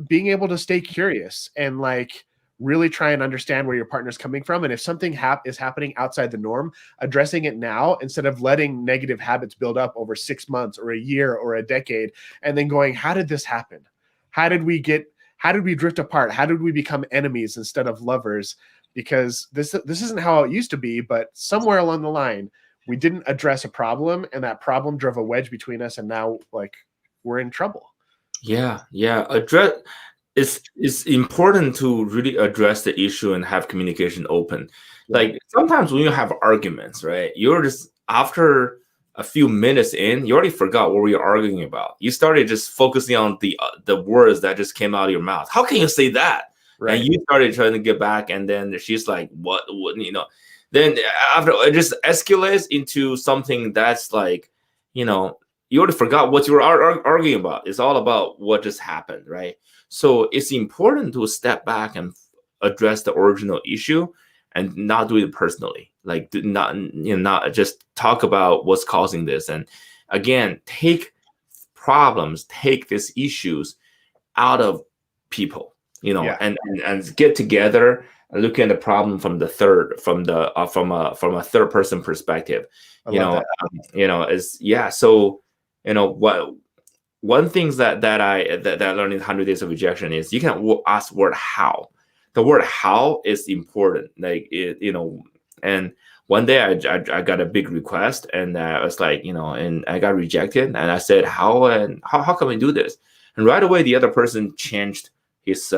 S1: being able to stay curious and like really try and understand where your partner's coming from. And if something is happening outside the norm, addressing it now instead of letting negative habits build up over 6 months or a year or a decade, and then going, how did this happen? How did we drift apart? How did we become enemies instead of lovers? Because this isn't how it used to be, but somewhere along the line, we didn't address a problem, and that problem drove a wedge between us, and now like we're in trouble.
S2: Yeah. It's important to really address the issue and have communication open. Like sometimes when you have arguments, right? You're just after a few minutes in, you already forgot what we were arguing about. You started just focusing on the words that just came out of your mouth. How can you say that? Right. And you started trying to get back, and then she's like, "What? Then after it just escalates into something that's like, you already forgot what you were arguing about. It's all about what just happened, right? So it's important to step back and address the original issue and not do it personally. Like not just talk about what's causing this. And again, take these issues out of people, and get together and look at the problem from a third person perspective. One thing that I learned in 100 Days of Rejection is you can ask word how. The word how is important. And one day I got a big request, and I was like, and I got rejected, and I said, how can we do this? And right away the other person changed his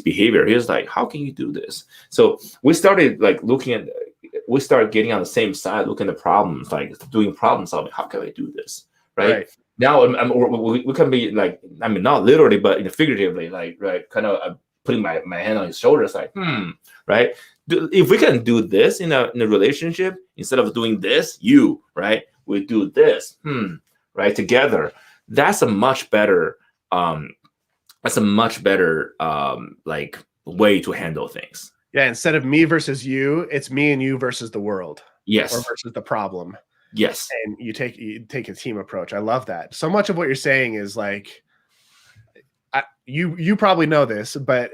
S2: behavior. He was like, how can you do this? So we started like we started getting on the same side, looking at problems, like doing problem solving. How can we do this? Right. Now we can be like, not literally, but figuratively, like, right, kind of putting my hand on his shoulders, like, right. If we can do this in a relationship, instead of doing this, we do this, right, together. That's a much better like way to handle things.
S1: Yeah, instead of me versus you, it's me and you versus the world.
S2: Yes.
S1: Or versus the problem.
S2: Yes.
S1: And you take a team approach. I love that. So much of what you're saying is like, you probably know this, but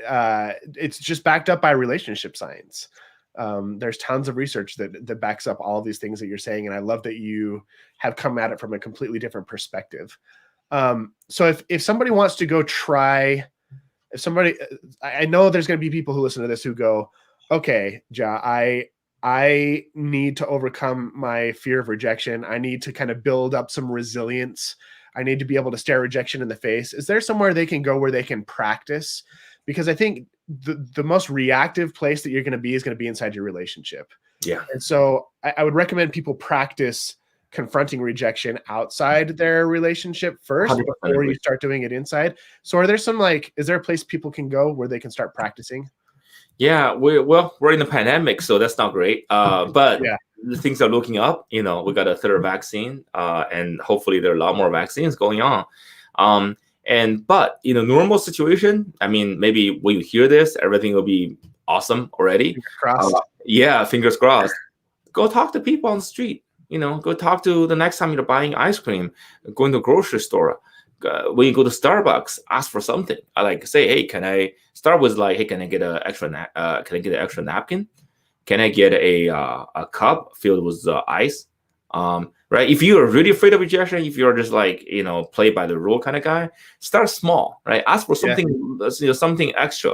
S1: it's just backed up by relationship science. There's tons of research that backs up all of these things that you're saying. And I love that you have come at it from a completely different perspective. So if somebody wants to go try, I know there's going to be people who listen to this who go, okay, Jia, I need to overcome my fear of rejection. I need to kind of build up some resilience. I need to be able to stare rejection in the face. Is there somewhere they can go where they can practice? Because I think the most reactive place that you're going to be is going to be inside your relationship.
S2: Yeah.
S1: And so I would recommend people practice confronting rejection outside their relationship first
S2: 100%.
S1: before you start doing it inside. So are there is there a place people can go where they can start practicing?
S2: Yeah, we're in the pandemic, so that's not great. But things are looking up. We got a third vaccine, and hopefully there are a lot more vaccines going on. But in a normal situation, maybe when you hear this, everything will be awesome already.
S1: Fingers crossed.
S2: Fingers crossed. Go talk to people on the street. Go talk to the next time you're buying ice cream, going to a grocery store. When you go to Starbucks, ask for something. I like say, hey, can I start with like, hey, can I get an extra napkin? Can I get a cup filled with ice? Right? If you are really afraid of rejection, if you're just like play by the rule kind of guy, start small. Right? Ask for something, something extra.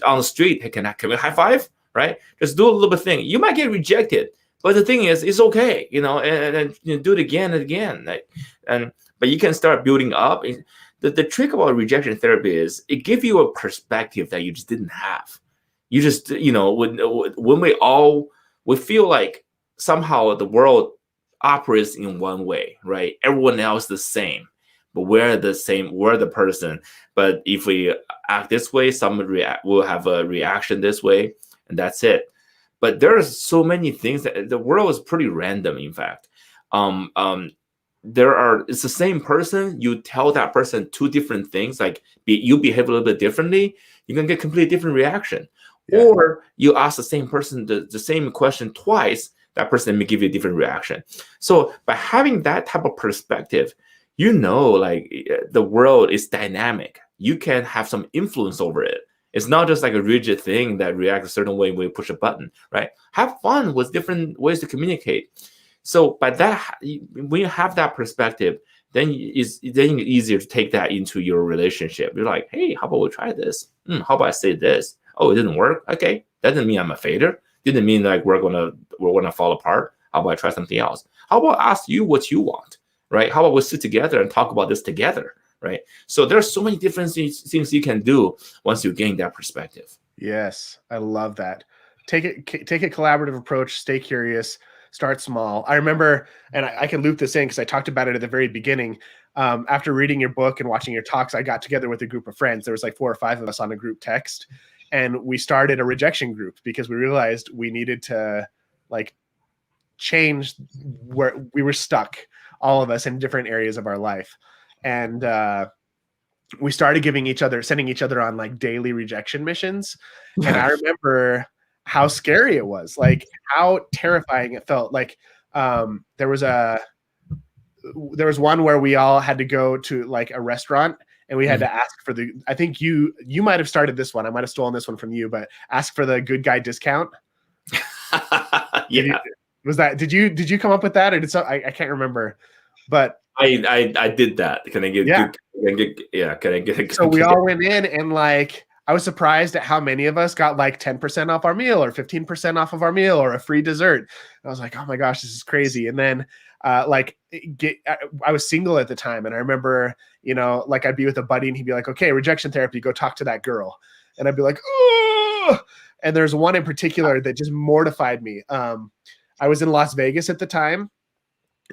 S2: On the street, hey, can we high five? Right? Just do a little bit thing. You might get rejected, but the thing is, it's okay. And do it again and again. But you can start building up. the trick about rejection therapy is it gives you a perspective that you just didn't have. You just, when we feel like somehow the world operates in one way, right? Everyone else is the same, but we're the person. But if we act this way, someone will have a reaction this way, and that's it. But there are so many things that the world is pretty random, in fact. It's the same person. You tell that person two different things, like you behave a little bit differently, you can get completely different reaction. Yeah. Or you ask the same person the same question twice, that person may give you a different reaction. So by having that type of perspective, like the world is dynamic. You can have some influence over it. It's not just like a rigid thing that reacts a certain way when you push a button, right? Have fun with different ways to communicate. So by that, when you have that perspective, then it's easier to take that into your relationship. You're like, hey, how about we try this? How about I say this? Oh, it didn't work. Okay, that doesn't mean I'm a failure. Didn't mean like we're gonna fall apart. How about I try something else? How about I ask you what you want, right? How about we sit together and talk about this together, right? So there's so many different things you can do once you gain that perspective.
S1: Yes, I love that. Take a collaborative approach. Stay curious. Start small. I remember, and I can loop this in because I talked about it at the very beginning. After reading your book and watching your talks, I got together with a group of friends. There was like 4 or 5 of us on a group text, and we started a rejection group because we realized we needed to like change where we were stuck, all of us in different areas of our life. And we started sending each other on like daily rejection missions. And I remember how scary it was, like how terrifying it felt. Like there was one where we all had to go to like a restaurant and we had to ask for I think you might have started this one. I might have stolen this one from you, but ask for the good guy discount.
S2: Yeah.
S1: Did you come up with that, or did I can't remember, but
S2: I did that. Can I get?
S1: Yeah.
S2: Can I get?
S1: So we all went in, and like I was surprised at how many of us got like 10% off our meal, or 15% off of our meal, or a free dessert. And I was like, oh my gosh, this is crazy. And then I was single at the time, and I remember, like I'd be with a buddy, and he'd be like, okay, rejection therapy, go talk to that girl, and I'd be like, oh. And there's one in particular that just mortified me. I was in Las Vegas at the time,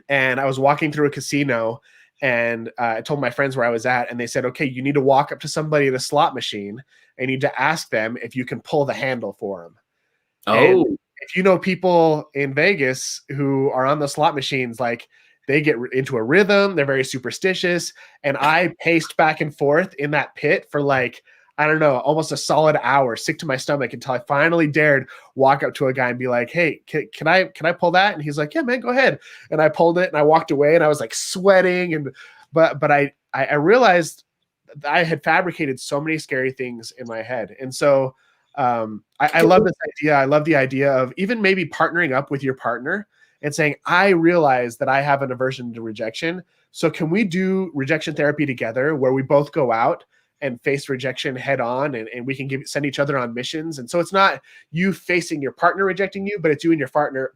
S1: and I was walking through a casino, and I told my friends where I was at, and they said, okay, you need to walk up to somebody at a slot machine and you need to ask them if you can pull the handle for them. Oh, and if you know people in Vegas who are on the slot machines, like they get into a rhythm, they're very superstitious. And I paced back and forth in that pit for like, I don't know, almost a solid hour, sick to my stomach, until I finally dared walk up to a guy and be like, hey, can I pull that? And he's like, yeah, man, go ahead. And I pulled it, and I walked away, and I was like sweating. But I realized I had fabricated so many scary things in my head. And so I love this idea. I love the idea of even maybe partnering up with your partner and saying, I realize that I have an aversion to rejection. So can we do rejection therapy together, where we both go out and face rejection head on, and we can send each other on missions. And so it's not you facing your partner rejecting you, but it's you and your partner,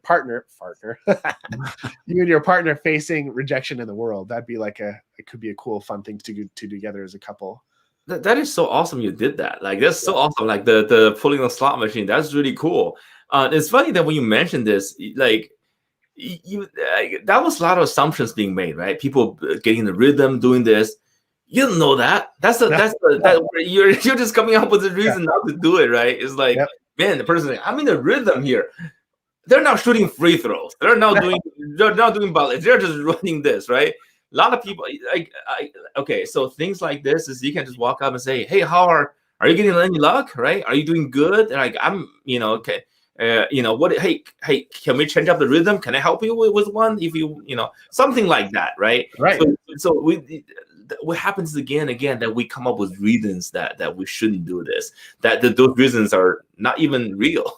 S1: you and your partner facing rejection in the world. That'd be like it could be a cool, fun thing to do together as a couple.
S2: That is so awesome you did that. Like, that's so awesome. Like the pulling the slot machine, that's really cool. It's funny that when you mentioned this, like, that was a lot of assumptions being made, right? People getting the rhythm, doing this. You don't know that. You're just coming up with a reason not to do it, right? It's like, man, the person, I'm in a rhythm here. They're not shooting free throws. They're not doing ballets. They're just running this, right? A lot of people, okay, so things like this is you can just walk up and say, hey, are you getting any luck, right? Are you doing good? And like, I'm, okay. What? Hey, can we change up the rhythm? Can I help you with one? If you, something like that, right?
S1: Right.
S2: So what happens again that we come up with reasons that we shouldn't do this, that those reasons are not even real,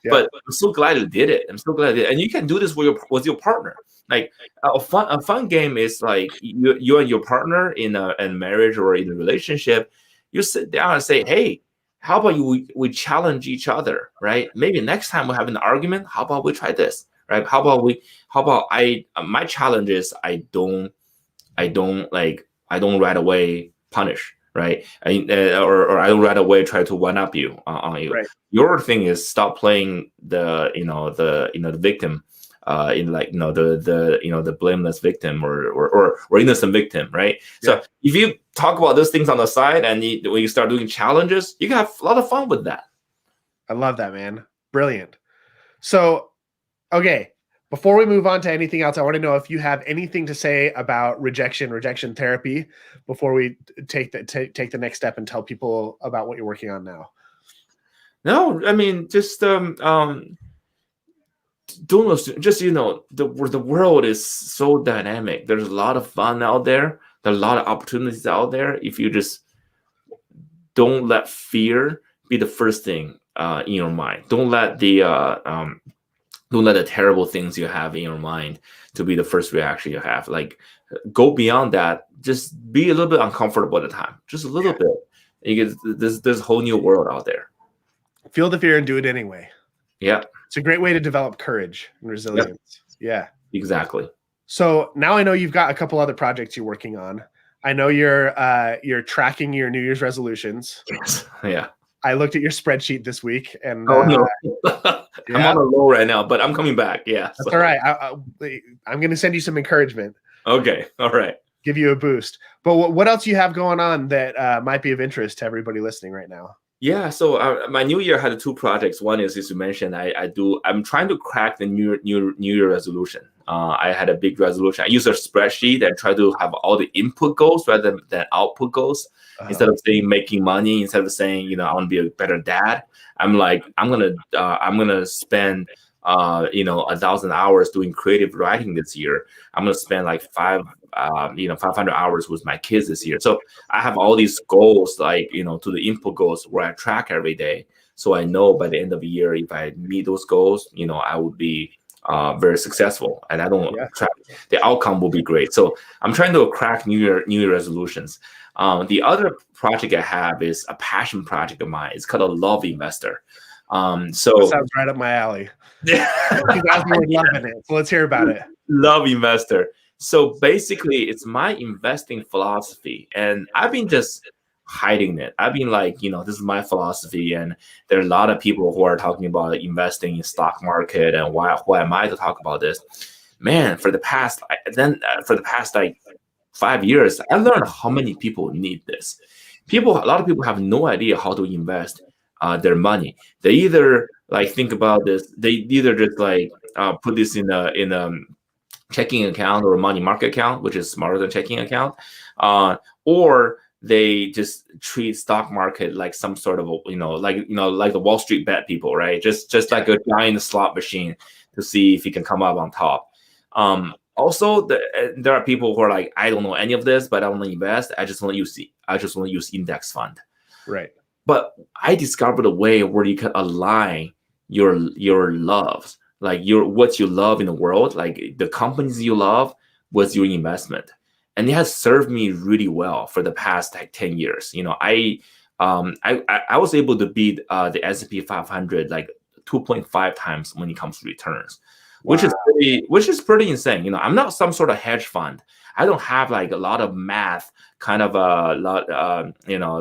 S2: But I'm so glad you did it. I'm so glad you did it. And you can do this with your partner. Like a fun game is like you and your partner in marriage or in a relationship. You sit down and say, hey, how about we challenge each other, right? Maybe next time we have an argument, how about we try this, right? How about my challenge is I don't like I don't right away punish, right? Or I don't right away try to one up you on you.
S1: Right.
S2: Your thing is stop playing the the victim, in like the blameless victim or innocent victim, right?
S1: Yeah.
S2: So if you talk about those things on the side and when you start doing challenges, you can have a lot of fun with that.
S1: I love that, man. Brilliant. So, okay, before we move on to anything else, I want to know if you have anything to say about rejection therapy before we take the next step and tell people about what you're working on now.
S2: No, I mean just don't just the world is so dynamic. There's a lot of fun out there. There's a lot of opportunities out there. If you just don't let fear be the first thing in your mind. Don't let the terrible things you have in your mind to be the first reaction you have. Like, go beyond that. Just be a little bit uncomfortable at the time, just a little bit. You get there's a whole new world out there.
S1: Feel the fear and do it anyway.
S2: Yeah,
S1: it's a great way to develop courage and resilience. Yep. Yeah,
S2: exactly.
S1: So now I know you've got a couple other projects you're working on. I know you're tracking your New Year's resolutions.
S2: Yes. Yeah.
S1: I looked at your spreadsheet this week, and
S2: no. I'm on a low right now, but I'm coming back. Yeah,
S1: that's all right. I'm going to send you some encouragement.
S2: Okay, all right.
S1: Give you a boost. But what else you have going on that might be of interest to everybody listening right now?
S2: Yeah, so my New Year had two projects. One is, as you mentioned, I'm trying to crack the New Year resolution. I had a big resolution. I use a spreadsheet and try to have all the input goals rather than output goals. Instead of saying making money, instead of saying I want to be a better dad, I'm like I'm gonna spend 1,000 hours doing creative writing this year. I'm gonna spend like 500 hours with my kids this year. So I have all these goals, like to the input goals where I track every day. So I know by the end of the year, if I meet those goals, I would be very successful, and I don't track the outcome will be great. So I'm trying to crack New Year resolutions. The other project I have is a passion project of mine. It's called a Love Investor. So
S1: that sounds right up my alley.
S2: Yeah.
S1: You guys were loving it. So let's hear about it.
S2: Love Investor. So basically, it's my investing philosophy, and I've been just hiding it. I've been like, this is my philosophy, and there are a lot of people who are talking about investing in stock market, and why am I to talk about this? Man, for the past like 5 years, I learned how many people need this. A lot of people have no idea how to invest their money. They either like think about this. They either just like put this in a checking account or a money market account, which is smarter than checking account, or they just treat stock market like some sort of like the Wall Street bet people, right? Just like a giant slot machine to see if you can come up on top. Also, there are people who are like, I don't know any of this, but I want to invest. I just want to use index fund.
S1: Right.
S2: But I discovered a way where you can align your loves, like what you love in the world, like the companies you love, with your investment, and it has served me really well for the past like 10 years. I was able to beat the S&P 500 like 2.5 times when it comes to returns. Wow. which is pretty insane. I'm not some sort of hedge fund. I don't have like a lot of math, kind of a lot,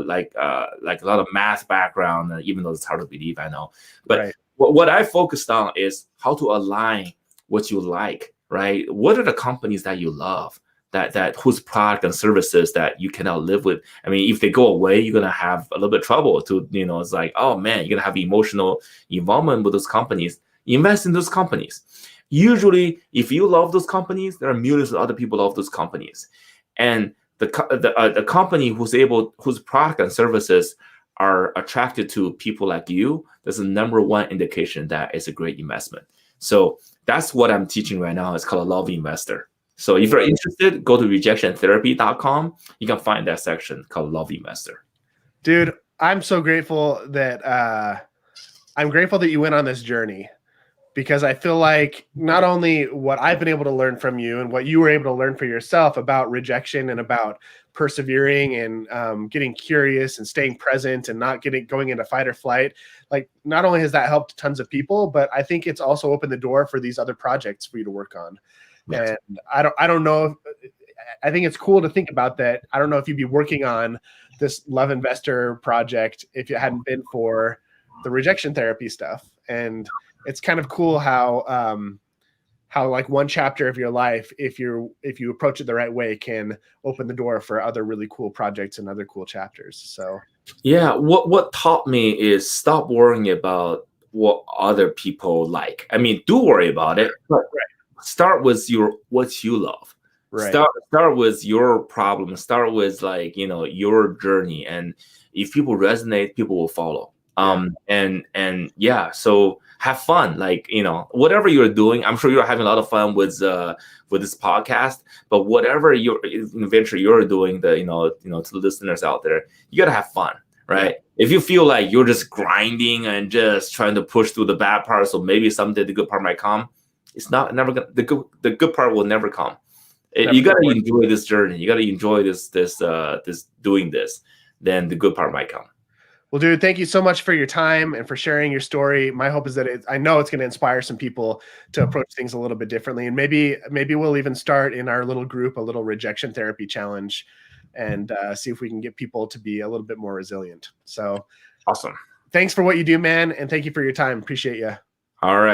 S2: like a lot of math background, even though it's hard to believe, I know. But right. What I focused on is how to align what you like, right? What are the companies that you love, that whose product and services that you cannot live with? I mean, if they go away, you're gonna have a little bit of trouble to, it's like, oh man, you're gonna have emotional involvement with those companies. Invest in those companies. Usually, if you love those companies, there are millions of other people love those companies, and the company whose product and services are attracted to people like you, that's the number one indication that it's a great investment. So that's what I'm teaching right now. It's called a Love Investor. So if you're interested, go to rejectiontherapy.com. You can find that section called Love Investor.
S1: Dude, I'm so grateful that you went on this journey, because I feel like not only what I've been able to learn from you and what you were able to learn for yourself about rejection and about persevering and getting curious and staying present and not going into fight or flight, like not only has that helped tons of people, but I think it's also opened the door for these other projects for you to work on. Yes. And I don't know I think it's cool to think about that. I don't know if you'd be working on this Love Investor project if it hadn't been for the rejection therapy stuff. And it's kind of cool how like one chapter of your life, if you approach it the right way, can open the door for other really cool projects and other cool chapters. So
S2: yeah, what taught me is stop worrying about what other people like. I mean, do worry about it, but start with what you love.
S1: right.
S2: Start with your problem. Start with like, your journey. And if people resonate, people will follow. And yeah, so have fun. Like, whatever you're doing, I'm sure you're having a lot of fun with this podcast, but whatever your venture you're doing, to the listeners out there, you gotta have fun, right? If you feel like you're just grinding and just trying to push through the bad part, so maybe someday the good part might come, it's never gonna, the good part will never come. You got to enjoy this journey. You got to enjoy this doing this. Then the good part might come.
S1: Well, dude, thank you so much for your time and for sharing your story. My hope is that I know it's going to inspire some people to approach things a little bit differently. And maybe we'll even start in our little group, a little rejection therapy challenge, and see if we can get people to be a little bit more resilient. So
S2: awesome.
S1: Thanks for what you do, man. And thank you for your time. Appreciate you.
S2: All right.